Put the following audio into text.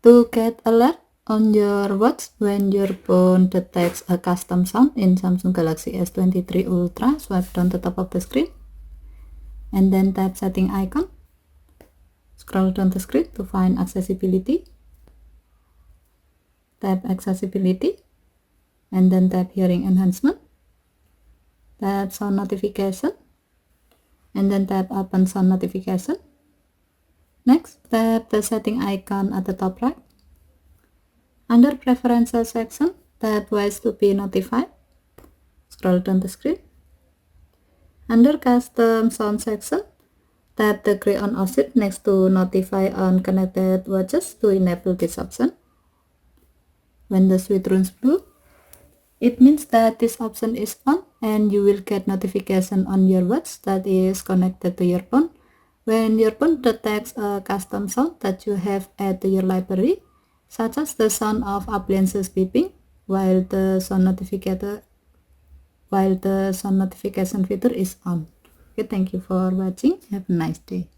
To get alert on your watch when your phone detects a custom sound in Samsung Galaxy S23 Ultra, swipe down the top of the screen and then tap setting icon. Scroll down the screen to find accessibility. Tap accessibility and then tap hearing enhancement. Tap sound notification and then tap open sound notification. Next, tap the setting icon at the top right. Under preferences section, tap ways to be notified. Scroll down the screen. Under custom sound section, tap the gray on option next to notify on connected watches to enable this option. When the switch turns blue, it means that this option is on and you will get notification on your watch that is connected to your phone when your phone detects a custom sound that you have added to your library, such as the sound of appliances beeping while the sound notification feature is on. Okay, thank you for watching. Have a nice day.